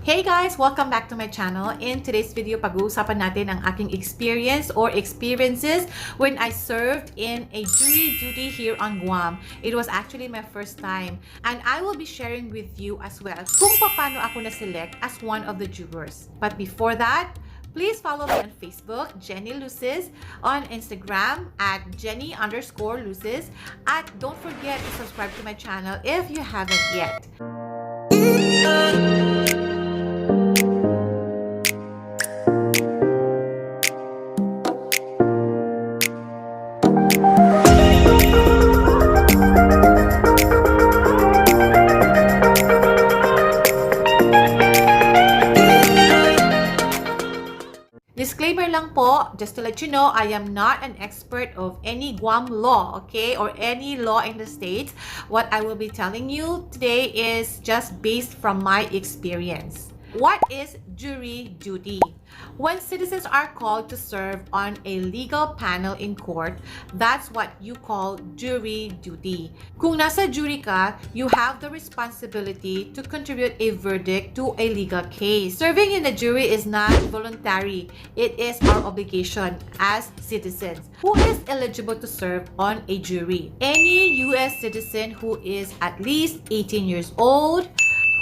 Hey guys! Welcome back to my channel. In today's video, pag-uusapan natin ang aking experience or experiences when I served in a jury duty here on Guam. It was actually my first time. And I will be sharing with you as well kung paano ako na-select as one of the jurors. But before that, please follow me on Facebook, jen.luces, on Instagram at jenny_luces, at don't forget to subscribe to my channel if you haven't yet. Disclaimer lang po, just to let you know, I am not an expert of any Guam law, okay, or any law in the States. What I will be telling you today is just based from my experience. What is jury duty? When citizens are called to serve on a legal panel in court, that's what you call jury duty. Kung nasa jury ka, you have the responsibility to contribute a verdict to a legal case. Serving in a jury is not voluntary. It is our obligation as citizens. Who is eligible to serve on a jury? Any U.S. citizen who is at least 18 years old,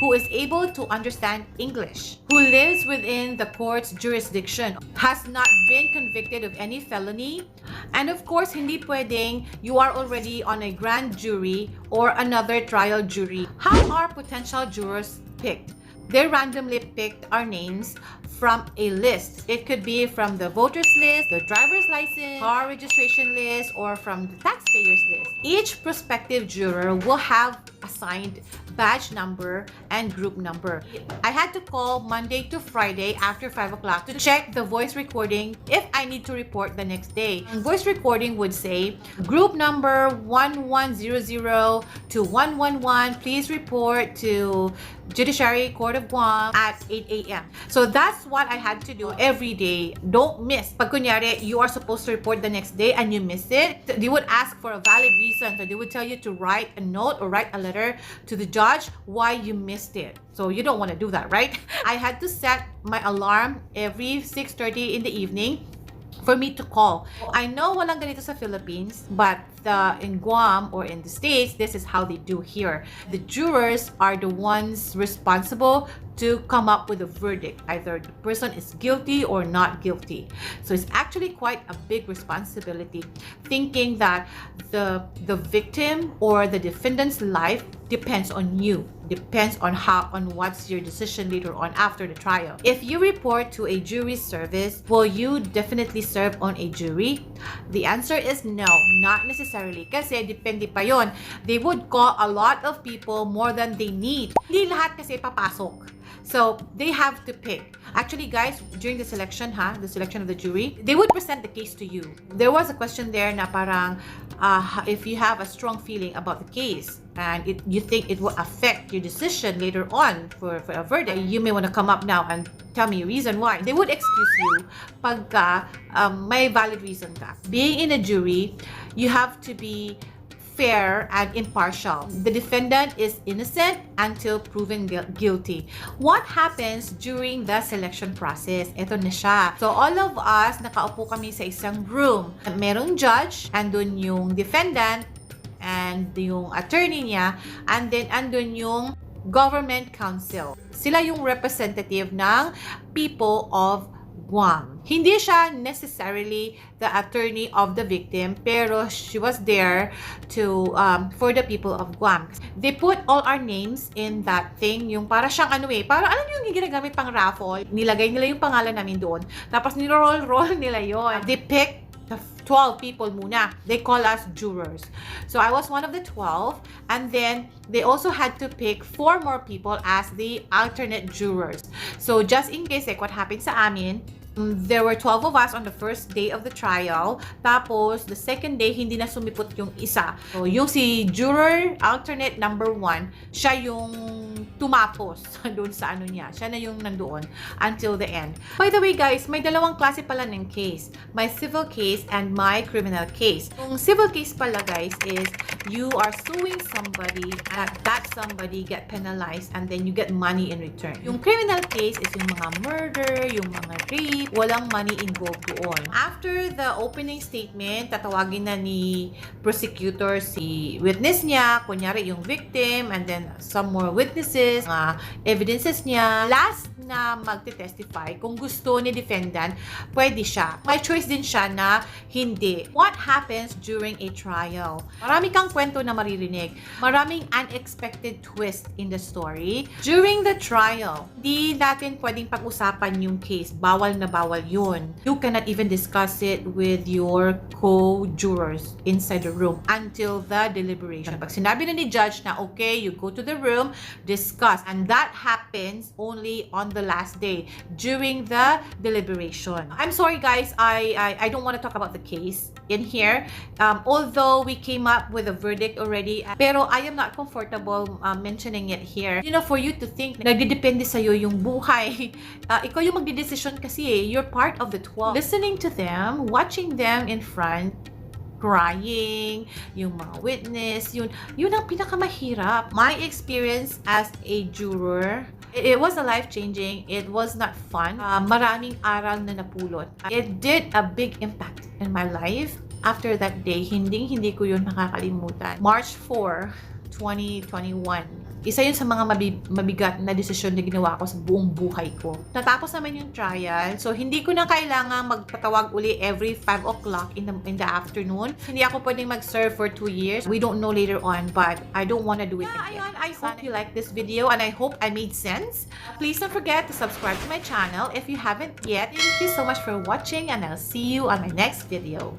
who is able to understand English, who lives within the court's jurisdiction, has not been convicted of any felony, and of course, hindi pwedeng you are already on a grand jury or another trial jury. How are potential jurors picked? They randomly picked our names from a list. It could be from the voters list, the driver's license, car registration list, or from the taxpayers list. Each prospective juror will have assigned badge number and group number. I had to call Monday to Friday after 5 o'clock to check the voice recording if I need to report the next day. And voice recording would say, group number 1100 to 111, please report to Judiciary Court of Guam at 8 a.m. So that's what I had to do every day. Don't miss. Pag kunyari, you are supposed to report the next day and you miss it, they would ask for a valid reason. So they would tell you to write a note or write a letter to the judge why you missed it. So you don't want to do that, right? I had to set my alarm every 6:30 in the evening for me to call. I know walang ganito sa Philippines, but in Guam or in the States, this is how they do here. The jurors are the ones responsible to come up with a verdict. Either the person is guilty or not guilty. So it's actually quite a big responsibility, thinking that the victim or the defendant's life depends on you, depends on what's your decision later on after the trial. If you report to a jury service, will you definitely serve on a jury? The answer is no, not necessarily. Kasi depende pa yon. They would call a lot of people more than they need. Hindi lahat kasi papasok. So they have to pick. Actually, guys, during the selection of the jury, they would present the case to you. There was a question there na parang if you have a strong feeling about the case and you think it will affect your decision later on for a verdict, you may want to come up now and tell me a reason why. They would excuse you pagka may valid reason ka. Being in a jury, you have to be fair and impartial. The defendant is innocent until proven guilty. What happens during the selection process? Ito na siya. So all of us, nakaupo kami sa isang room. Merong judge, andun yung defendant, and yung attorney niya, and then andun yung government counsel. Sila yung representative ng people of Guam. Hindi siya necessarily the attorney of the victim, pero she was there to for the people of Guam. They put all our names in that thing, yung para siyang para alam niyo yung ginagamit pang raffle, nilagay nila yung pangalan namin doon, tapos niro-roll nila yon. They pick the 12 people muna. They call us jurors. So I was one of the 12, and then they also had to pick 4 more people as the alternate jurors. So just in case, like what happened sa amin, There were 12 of us on the first day of the trial. Tapos, the second day, hindi na sumipot yung isa. So, yung si juror alternate number 1, siya yung tumapos doon sa ano niya. Siya na yung nandoon until the end. By the way, guys, may dalawang klase pala ng case. My civil case and my criminal case. Yung civil case pala, guys, is you are suing somebody and that somebody get penalized and then you get money in return. Yung criminal case is yung mga murder, yung mga rape, walang money involved doon. After the opening statement, tatawagin na ni prosecutor si witness niya, kunyari yung victim, and then some more witnesses, mga evidences niya. Last na magte-testify, kung gusto ni defendant, pwede siya. May choice din siya na hindi. What happens during a trial? Marami kang kwento na maririnig. Maraming unexpected twist in the story. During the trial, di natin pwedeng pag-usapan yung case. Bawal na bawal yun. You cannot even discuss it with your co-jurors inside the room until the deliberation. Pag sinabi na ni judge na okay, you go to the room, discuss. And that happens only on the last day during the deliberation. I'm sorry guys, I don't want to talk about the case in here. Although we came up with a verdict already, pero I am not comfortable mentioning it here. You know, for you to think na nagdidepende sa'yo yung buhay. Ikaw yung magdidesisyon kasi eh. You're part of the 12. Listening to them, watching them in front, crying, yung mga witness, yun ang pinakamahirap. My experience as a juror, it was a life-changing. It was not fun. Maraming aral na napulot. It did a big impact in my life. After that day, hindi ko yun makakalimutan. March 4, 2021. Isa yun sa mga mabigat na desisyon na ginawa ko sa buong buhay ko. Natapos naman yung trial, so hindi ko na kailangan magpatawag uli every 5 o'clock in the afternoon. Hindi ako pwedeng mag-serve for 2 years. We don't know later on, but I don't want to do it again. Ayun, I hope you like this video and I hope I made sense. Please don't forget to subscribe to my channel if you haven't yet. Thank you so much for watching and I'll see you on my next video.